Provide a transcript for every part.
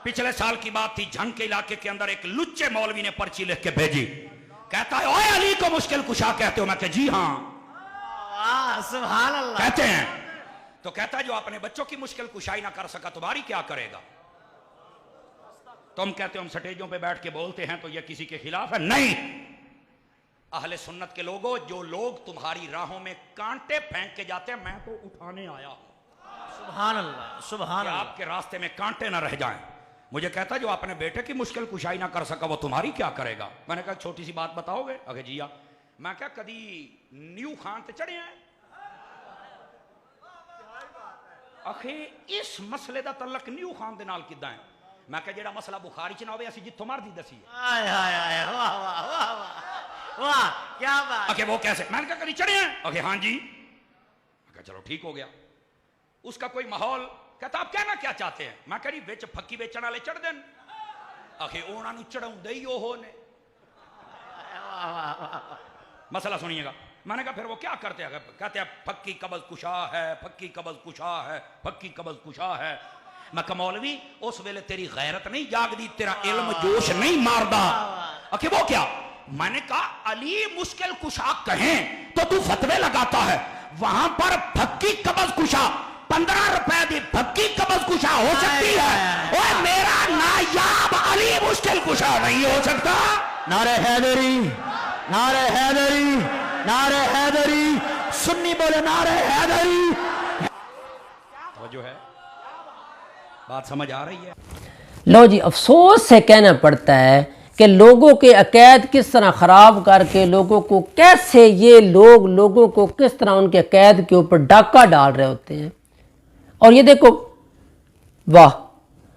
पिछले साल की बात थी, झंग के इलाके के अंदर एक लुच्चे मौलवी ने पर्ची लिख के भेजी, कहता है ओए अली को मुश्किल कुशा कहते हो? मैं कहा जी हाँ। सुभान अल्लाह। कहते हैं तो कहता है जो अपने बच्चों की मुश्किल कुशाई ना कर सका तुम्हारी क्या करेगा? तुम कहते हो हम स्टेजों पे बैठ के बोलते हैं तो ये किसी के खिलाफ है? नहीं, अहले सुन्नत के लोगों, जो लोग तुम्हारी राहों में कांटे फेंक के जाते हैं मैं तो उठाने आया। सुभान अल्लाह, सुभान अल्लाह। आपके रास्ते में कांटे ना रह जाएं। मुझे कहता जो अपने बेटे की मुश्किल कुशाई ना कर सका वो तुम्हारी क्या करेगा? मैंने कहा छोटी सी बात बताओगे? अगे जी हाँ। मैं क्या कदी न्यू खान ते चढ़े हैं? अखे इस मसले दा तल्लक न्यू खान दे नाल किद्दां है? मैं क्या जेड़ा मसला बुखारी च ना होवे असी जिथों मर्जी दसी है। हाय हाय हाय, वाह वाह वाह वाह वाह, क्या बात। अखे वो कैसे? मैंने कहा कदी चढ़े हैं? अखे हाँ जी। मैं कहा चलो ठीक हो गया। उसका कोई माहौल, कहता आप कहना क्या चाहते हैं? मैं कह रही विच फक्की बेचण वाले चढ़ देन। आखे उन्होंने चढ़ाउंदे ही ओहो ने। मसला सुनिएगा। मैंने कहा फिर वो क्या करते हैं? कहते हैं फक्की कब्ज़ कुशा है, फक्की कब्ज़ कुशा है, फक्की कब्ज़ कुशा है। मैं कहा मौलवी उस वेले तेरी गैरत नहीं जागदी, तेरा इल्म जोश नहीं मारदा। आखे वो क्या? मैंने कहा अली मुश्किल कुशा कहें तो तू फतवे लगाता है, वहां पर फक्की कब्ज़ कुशा 15 रुपए की फक्की कब्ज़ कुशा हो सकती है, और मेरा नायाब अली मुश्किल कुशा नहीं हो सकता। नारे हैदरी, नारे हैदरी, नारे हैदरी, सुन्नी बोले नारे हैदरी। तो जो है बात समझ आ रही है? लो जी, अफसोस से कहना पड़ता है कि लोगों के अक़ैद किस तरह ख़राब करके लोगों को कैसे ये लोगों को किस तरह उनके अक़ैद के ऊपर डाका डाल रहे होते हैं। और ये देखो, वाह,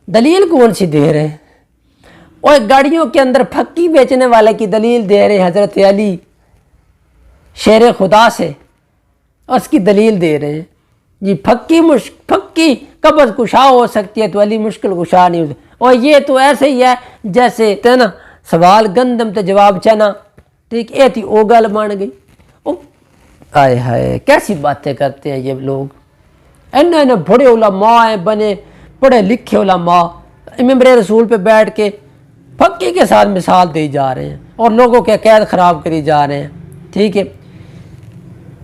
दलील कौन सी दे रहे हैं? और गाड़ियों के अंदर फक्की बेचने वाले की दलील दे रहे हैं, हज़रत अली शेर खुदा से उसकी दलील दे रहे हैं जी। फक्की कब्ज़ कुशा हो सकती है तो अली मुश्किल कुशा नहीं हो सकती। और ये तो ऐसे ही है जैसे है ना, सवाल गंदम तो जवाब चना, ठीक, ये थी ओ गल बन गई। ओ आए हाय, कैसी बातें करते हैं ये लोग। इन्हें बड़े उलमा हैं, बने पढ़े लिखे उलमा, मिंबर रसूल पे बैठ के फक्की के साथ मिसाल दे जा रहे हैं और लोगों के अक़ैद ख़राब करी जा रहे हैं। ठीक है,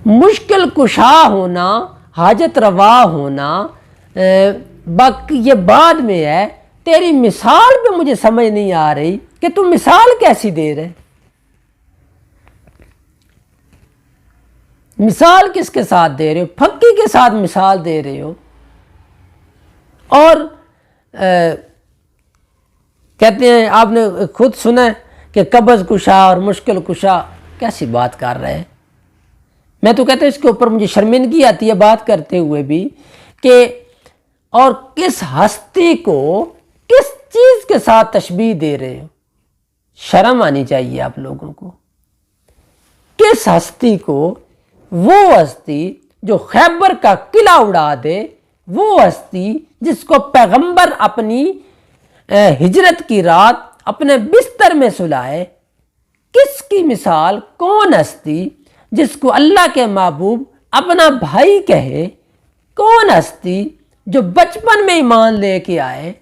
मुश्किल कुशा होना, हाजत रवा होना बाकी ये बाद में है। तेरी मिसाल पे मुझे समझ नहीं आ रही कि तुम मिसाल कैसी दे रहे? मिसाल किसके साथ दे रहे हो? फक्की के साथ मिसाल दे रहे हो। और कहते हैं, आपने खुद सुना है कि कब्ज़ कुशा और मुश्किल कुशा, कैसी बात कर रहे हैं। मैं तो कहता हूँ इसके ऊपर मुझे शर्मिंदगी आती है बात करते हुए भी कि और किस हस्ती को किस चीज़ के साथ तशबीह दे रहे हो। शर्म आनी चाहिए आप लोगों को। किस हस्ती को? वो हस्ती जो खैबर का किला उड़ा दे, वो हस्ती जिसको पैगंबर अपनी हिजरत की रात अपने बिस्तर में सुलाए। किसकी मिसाल? कौन हस्ती जिसको अल्लाह के महबूब अपना भाई कहे? कौन हस्ती जो बचपन में ईमान लेके आए?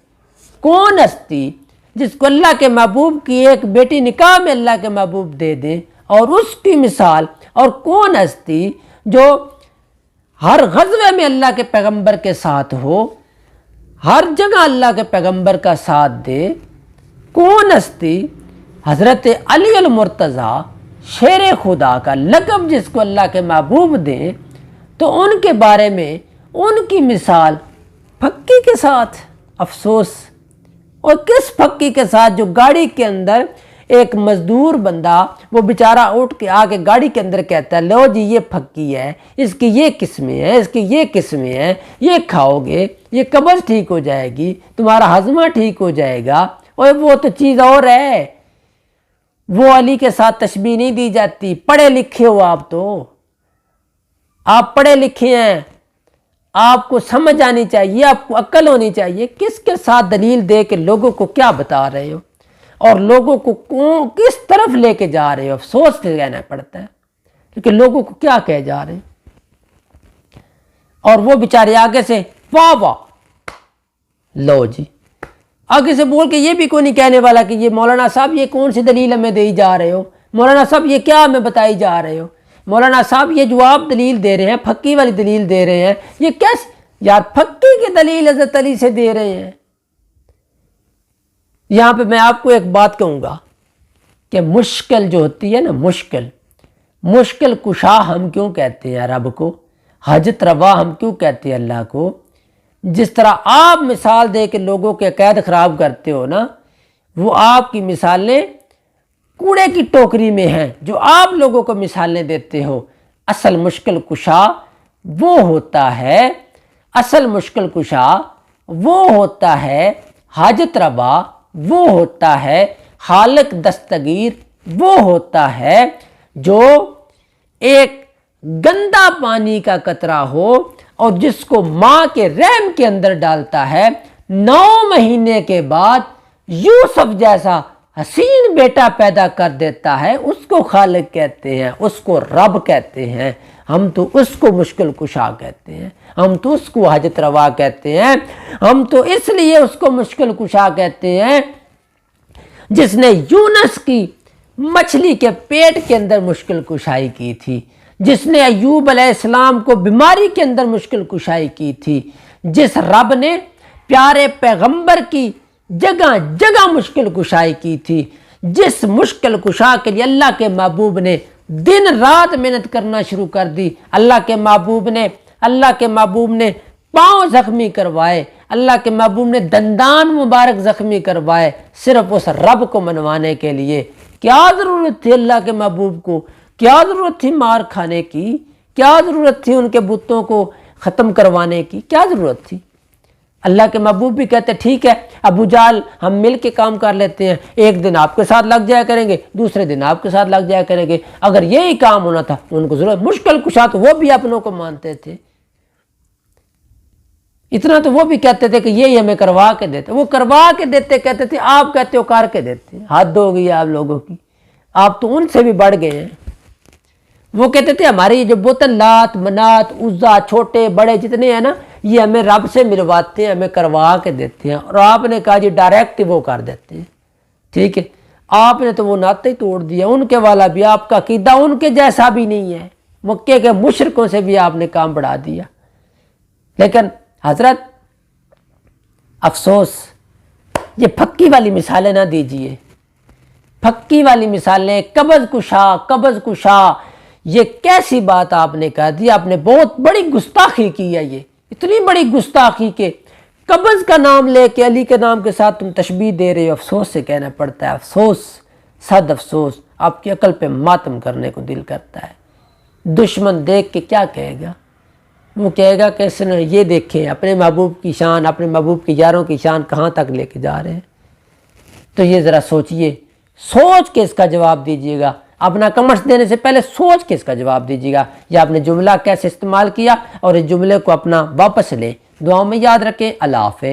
कौन हस्ती जिसको अल्लाह के महबूब की एक बेटी निकाह में अल्लाह के महबूब दे दे और उसकी मिसाल? और कौन हस्ती जो हर ग़ज़वे में अल्लाह के पैगंबर के साथ हो, हर जगह अल्लाह के पैगंबर का साथ दे? कौन हस्ती? हज़रत अली अल मुर्तज़ा शेर खुदा का लक़ब जिसको अल्लाह के महबूब दें, तो उनके बारे में उनकी मिसाल फक्की के साथ। अफसोस। और किस फक्की के साथ जो गाड़ी के अंदर एक मजदूर बंदा, वो बेचारा उठ के आके गाड़ी के अंदर कहता है लो जी ये फक्की है, इसकी ये किस्में हैं, इसकी ये किस्में हैं, ये खाओगे ये कब्ज़ ठीक हो जाएगी, तुम्हारा हजमा ठीक हो जाएगा। और वो तो चीज़ और है, वो अली के साथ तशबीह नहीं दी जाती। पढ़े लिखे हो आप, तो आप पढ़े लिखे हैं, आपको समझ आनी चाहिए, आपको अक्ल होनी चाहिए। किसके साथ दलील दे के लोगों को क्या बता रहे हो और लोगों को किस तरफ लेके जा रहे हो? अफसोस से कहना पड़ता है, क्योंकि लोगों को क्या कह जा रहे हैं। और वो बेचारे आगे से वाह वाह, लो जी آگے سے بول کے یہ بھی کوئی نہیں کہنے والا کہ یہ مولانا صاحب یہ کون سی دلیل ہمیں دے جا رہے ہو، مولانا صاحب یہ کیا ہمیں بتائی جا رہے ہو، مولانا صاحب یہ جو آپ دلیل دے رہے ہیں پھکی والی دلیل دے رہے ہیں یہ کیسے، یار پھکی کی دلیل حضرت علی سے دے رہے ہیں۔ یہاں پہ میں آپ کو ایک بات کہوں گا کہ مشکل جو ہوتی ہے نا، مشکل کشا ہم کیوں کہتے ہیں رب کو، حاجت روا ہم کیوں کہتے ہیں اللہ کو؟ جس طرح آپ مثال دے کے لوگوں کے عقائد خراب کرتے ہو نا، وہ آپ کی مثالیں کوڑے کی ٹوکری میں ہیں جو آپ لوگوں کو مثالیں دیتے ہو۔ اصل مشکل کشا وہ ہوتا ہے، اصل مشکل کشا وہ ہوتا ہے، حاجت روا وہ ہوتا ہے، خالق دستگیر وہ ہوتا ہے جو ایک گندا پانی کا قطرہ ہو اور جس کو ماں کے رحم کے اندر ڈالتا ہے، 9 مہینے کے بعد یوسف جیسا حسین بیٹا پیدا کر دیتا ہے، اس کو خالق کہتے ہیں، اس کو رب کہتے ہیں۔ ہم تو اس کو مشکل کشا کہتے ہیں، ہم تو اس کو حاجت روا کہتے ہیں، ہم تو اس لیے اس کو مشکل کشا کہتے ہیں جس نے یونس کی مچھلی کے پیٹ کے اندر مشکل کشائی کی تھی، جس نے ایوب علیہ السلام کو بیماری کے اندر مشکل کشائی کی تھی، جس رب نے پیارے پیغمبر کی جگہ جگہ مشکل کشائی کی تھی، جس مشکل کشا کے لیے اللہ کے محبوب نے دن رات محنت کرنا شروع کر دی، اللہ کے محبوب نے پاؤں زخمی کروائے، اللہ کے محبوب نے دندان مبارک زخمی کروائے، صرف اس رب کو منوانے کے لیے۔ کیا ضرورت تھی اللہ کے محبوب کو، کیا ضرورت تھی مار کھانے کی، کیا ضرورت تھی ان کے بتوں کو ختم کروانے کی، کیا ضرورت تھی؟ اللہ کے محبوب بھی کہتے ٹھیک ہے ابو جہل ہم مل کے کام کر لیتے ہیں، ایک دن آپ کے ساتھ لگ جایا کریں گے، دوسرے دن آپ کے ساتھ لگ جایا کریں گے۔ اگر یہی کام ہونا تھا ان کو ضرورت، مشکل کشا تو وہ بھی اپنوں کو مانتے تھے، اتنا تو وہ بھی کہتے تھے کہ یہی ہمیں کروا کے دیتے، وہ کروا کے دیتے کہتے تھے، آپ کہتے ہو کر کے دیتے۔ حد ہو گئی آپ لوگوں کی، آپ تو ان سے بھی بڑھ گئے ہیں۔ وہ کہتے تھے ہماری جو بتن لات منات عزا چھوٹے بڑے جتنے ہیں نا، یہ ہمیں رب سے ملواتے ہیں، ہمیں کروا کے دیتے ہیں، اور آپ نے کہا جی ڈائریکٹ وہ کر دیتے ہیں۔ ٹھیک ہے، آپ نے تو وہ ناطے ہی توڑ دیا، ان کے والا بھی آپ کا عقیدہ ان کے جیسا بھی نہیں ہے، مکے کے مشرکوں سے بھی آپ نے کام بڑھا دیا۔ لیکن حضرت افسوس، یہ پھکی والی مثالیں نہ دیجئے، پھکی والی مثالیں، قبض کشا، یہ کیسی بات آپ نے کہہ دی، آپ نے بہت بڑی گستاخی کی ہے، یہ اتنی بڑی گستاخی کہ قبض کا نام لے کے علی کے نام کے ساتھ تم تشبیہ دے رہے ہو۔ افسوس سے کہنا پڑتا ہے، افسوس، صد افسوس، آپ کی عقل پہ ماتم کرنے کو دل کرتا ہے۔ دشمن دیکھ کے کیا کہے گا؟ وہ کہے گا کہ اس نے یہ دیکھیں اپنے محبوب کی شان، اپنے محبوب کی یاروں کی شان کہاں تک لے کے جا رہے ہیں۔ تو یہ ذرا سوچئے، سوچ کے اس کا جواب دیجئے گا، اپنا کمنٹس دینے سے پہلے سوچ کے اس کا جواب دیجئے گا، یا آپ نے جملہ کیسے استعمال کیا اور اس جملے کو اپنا واپس لیں۔ دعاؤں میں یاد رکھیں۔ اللہ حافظ۔